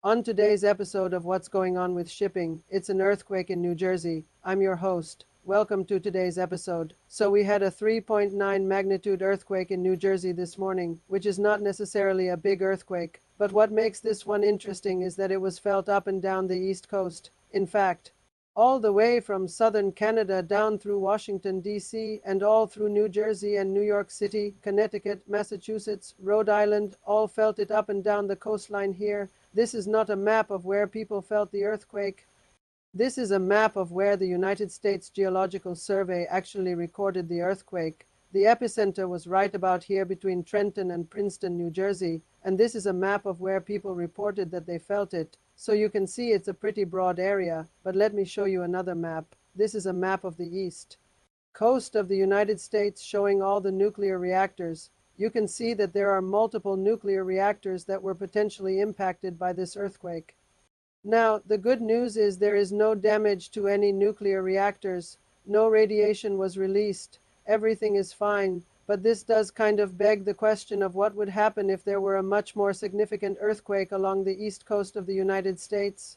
On today's episode of What's Going On with Shipping, it's an earthquake in New Jersey. I'm your host. Welcome to today's episode. So we had a 3.9 magnitude earthquake in New Jersey this morning, which is not necessarily a big earthquake, but what makes this one interesting is that it was felt up and down the East Coast. In fact, all the way from southern Canada down through Washington, D.C., and all through New Jersey and New York City, Connecticut, Massachusetts, Rhode Island, all felt it up and down the coastline here. This is not a map of where people felt the earthquake. This is a map of where the United States Geological Survey actually recorded the earthquake. The epicenter was right about here between Trenton and Princeton, New Jersey, and this is a map of where people reported that they felt it. So you can see it's a pretty broad area, but let me show you another map. This is a map of the east coast of the United States showing all the nuclear reactors. You can see that there are multiple nuclear reactors that were potentially impacted by this earthquake. Now, the good news is there is no damage to any nuclear reactors. No radiation was released. Everything is fine. But this does kind of beg the question of what would happen if there were a much more significant earthquake along the east coast of the United States.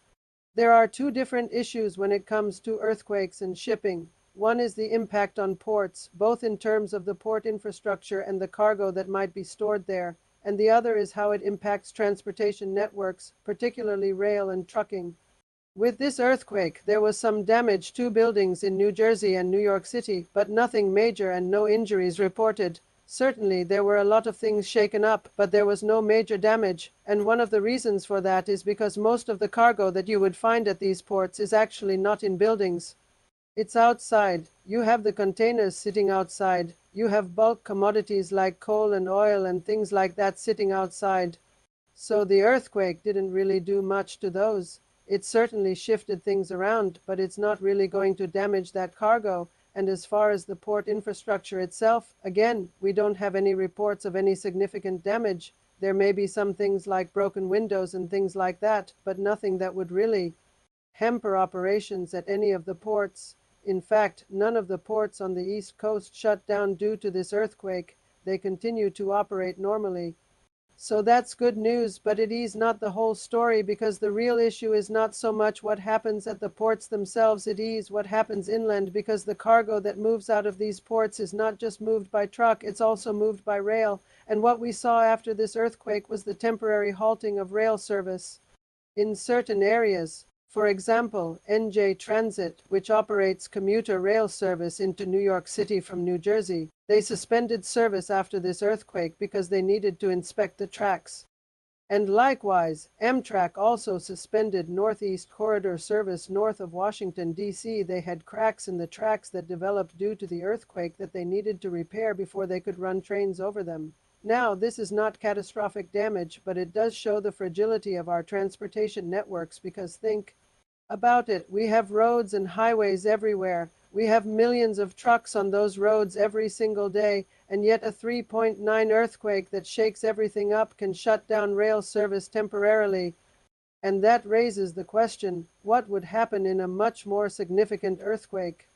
There are two different issues when it comes to earthquakes and shipping. One is the impact on ports, both in terms of the port infrastructure and the cargo that might be stored there, and the other is how it impacts transportation networks, particularly rail and trucking. With this earthquake, there was some damage to buildings in New Jersey and New York City, but nothing major and no injuries reported. Certainly, there were a lot of things shaken up, but there was no major damage, and one of the reasons for that is because most of the cargo that you would find at these ports is actually not in buildings. It's outside. You have the containers sitting outside. You have bulk commodities like coal and oil and things like that sitting outside. So the earthquake didn't really do much to those. It certainly shifted things around, but it's not really going to damage that cargo. And as far as the port infrastructure itself, again, we don't have any reports of any significant damage. There may be some things like broken windows and things like that, but nothing that would really hamper operations at any of the ports. In fact, none of the ports on the East Coast shut down due to this earthquake. They continue to operate normally. So that's good news, but it is not the whole story because the real issue is not so much what happens at the ports themselves, it is what happens inland because the cargo that moves out of these ports is not just moved by truck, it's also moved by rail. And what we saw after this earthquake was the temporary halting of rail service in certain areas. For example, NJ Transit, which operates commuter rail service into New York City from New Jersey, they suspended service after this earthquake because they needed to inspect the tracks. And likewise, Amtrak also suspended Northeast Corridor service north of Washington, D.C. They had cracks in the tracks that developed due to the earthquake that they needed to repair before they could run trains over them. Now, this is not catastrophic damage, but it does show the fragility of our transportation networks because think about it. We have roads and highways everywhere. We have millions of trucks on those roads every single day, and yet a 3.9 earthquake that shakes everything up can shut down rail service temporarily. And that raises the question, what would happen in a much more significant earthquake?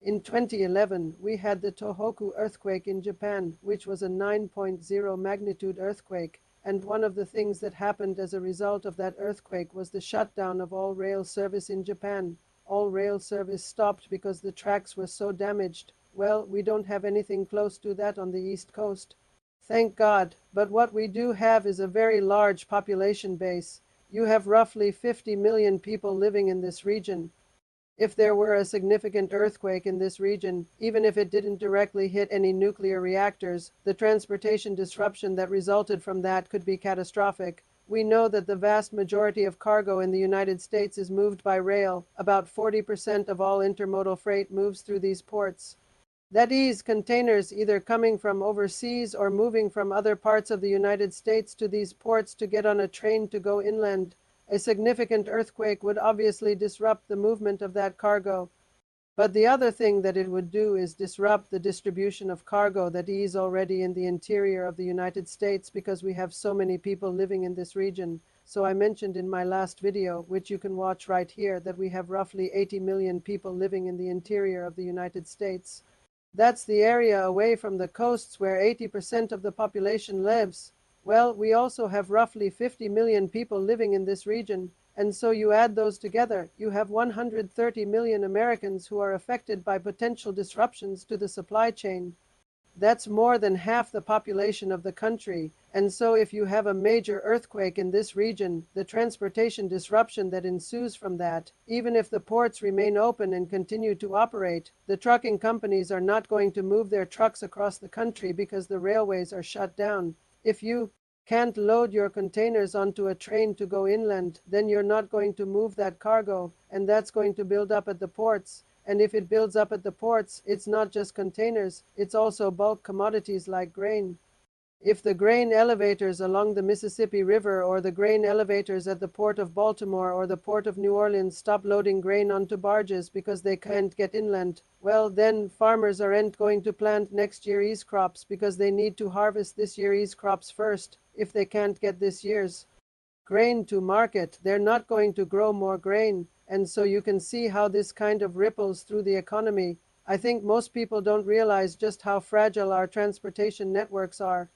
In 2011, we had the Tohoku earthquake in Japan, which was a 9.0 magnitude earthquake. And one of the things that happened as a result of that earthquake was the shutdown of all rail service in Japan. All rail service stopped because the tracks were so damaged. Well, we don't have anything close to that on the East Coast. Thank God. But what we do have is a very large population base. You have roughly 50 million people living in this region. If there were a significant earthquake in this region, even if it didn't directly hit any nuclear reactors, the transportation disruption that resulted from that could be catastrophic. We know that the vast majority of cargo in the United States is moved by rail. About 40% of all intermodal freight moves through these ports. That is, containers either coming from overseas or moving from other parts of the United States to these ports to get on a train to go inland. A significant earthquake would obviously disrupt the movement of that cargo. But the other thing that it would do is disrupt the distribution of cargo that is already in the interior of the United States because we have so many people living in this region. So I mentioned in my last video, which you can watch right here, that we have roughly 80 million people living in the interior of the United States. That's the area away from the coasts where 80% of the population lives. Well, we also have roughly 50 million people living in this region, and so you add those together, you have 130 million Americans who are affected by potential disruptions to the supply chain. That's more than half the population of the country, and so if you have a major earthquake in this region, the transportation disruption that ensues from that, even if the ports remain open and continue to operate, the trucking companies are not going to move their trucks across the country because the railways are shut down. If you can't load your containers onto a train to go inland, then you're not going to move that cargo, and that's going to build up at the ports. And if it builds up at the ports, it's not just containers, it's also bulk commodities like grain. If the grain elevators along the Mississippi River or the grain elevators at the Port of Baltimore or the Port of New Orleans stop loading grain onto barges because they can't get inland, well, then farmers aren't going to plant next year's crops because they need to harvest this year's crops first if they can't get this year's grain to market. They're not going to grow more grain. And so you can see how this kind of ripples through the economy. I think most people don't realize just how fragile our transportation networks are.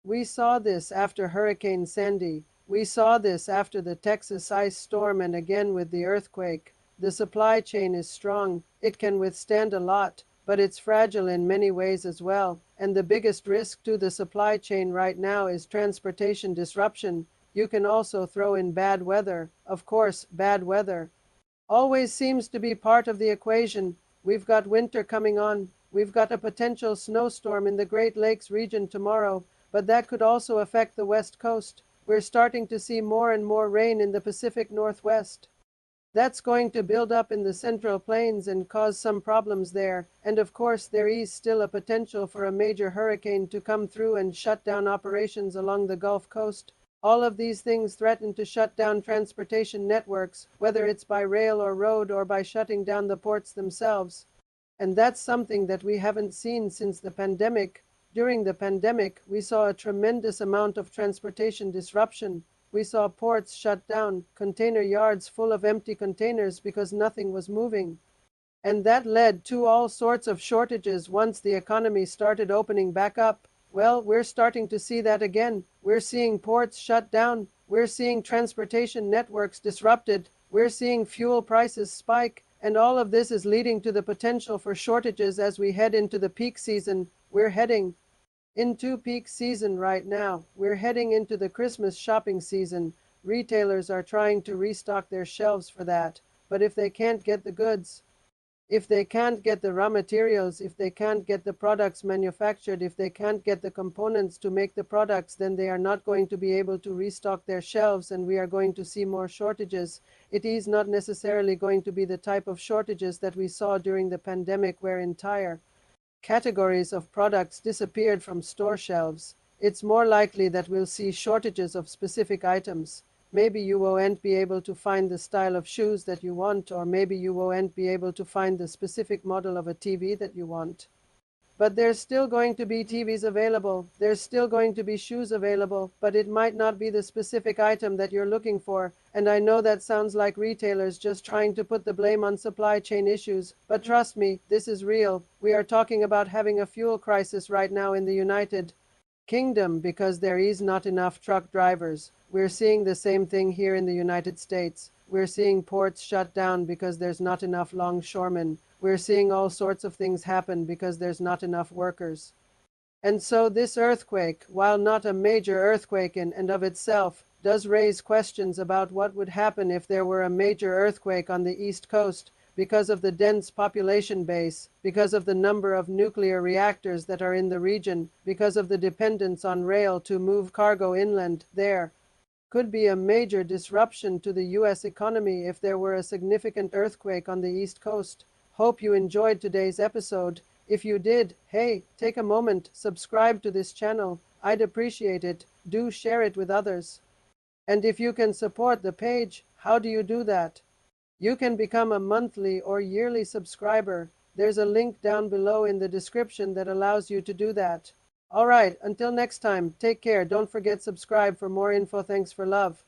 We saw this after Hurricane Sandy. We saw this after the Texas ice storm and again with the earthquake. The supply chain is strong. It can withstand a lot, but it's fragile in many ways as well. And the biggest risk to the supply chain right now is transportation disruption. You can also throw in bad weather. Of course, bad weather always seems to be part of the equation. We've got winter coming on. We've got a potential snowstorm in the Great Lakes region tomorrow, but that could also affect the West Coast. We're starting to see more and more rain in the Pacific Northwest. That's going to build up in the Central Plains and cause some problems there. And of course, there is still a potential for a major hurricane to come through and shut down operations along the Gulf Coast. All of these things threaten to shut down transportation networks, whether it's by rail or road or by shutting down the ports themselves. And that's something that we haven't seen since the pandemic. During the pandemic, we saw a tremendous amount of transportation disruption. We saw ports shut down, container yards full of empty containers because nothing was moving. And that led to all sorts of shortages once the economy started opening back up. Well, we're starting to see that again. We're seeing ports shut down. We're seeing transportation networks disrupted. We're seeing fuel prices spike. And all of this is leading to the potential for shortages as we head into the peak season. We're heading into peak season right now. We're heading into the Christmas shopping season. Retailers are trying to restock their shelves for that. But if they can't get the goods, if they can't get the raw materials, if they can't get the products manufactured, if they can't get the components to make the products, then they are not going to be able to restock their shelves, and we are going to see more shortages. It is not necessarily going to be the type of shortages that we saw during the pandemic where entire categories of products disappeared from store shelves. It's more likely that we'll see shortages of specific items. Maybe you won't be able to find the style of shoes that you want, or maybe you won't be able to find the specific model of a TV that you want. But there's still going to be TVs available, there's still going to be shoes available, but it might not be the specific item that you're looking for. And I know that sounds like retailers just trying to put the blame on supply chain issues, but trust me, this is real. We are talking about having a fuel crisis right now in the United Kingdom because there is not enough truck drivers. We're seeing the same thing here in the United States. We're seeing ports shut down because there's not enough longshoremen. We're seeing all sorts of things happen because there's not enough workers. And so this earthquake, while not a major earthquake in and of itself, does raise questions about what would happen if there were a major earthquake on the East Coast because of the dense population base, because of the number of nuclear reactors that are in the region, because of the dependence on rail to move cargo inland. There could be a major disruption to the U.S. economy if there were a significant earthquake on the East Coast. Hope you enjoyed today's episode. If you did, hey, take a moment, subscribe to this channel. I'd appreciate it. Do share it with others. And if you can support the page, how do you do that? You can become a monthly or yearly subscriber. There's a link down below in the description that allows you to do that. All right, until next time, take care. Don't forget subscribe for more info. Thanks for love.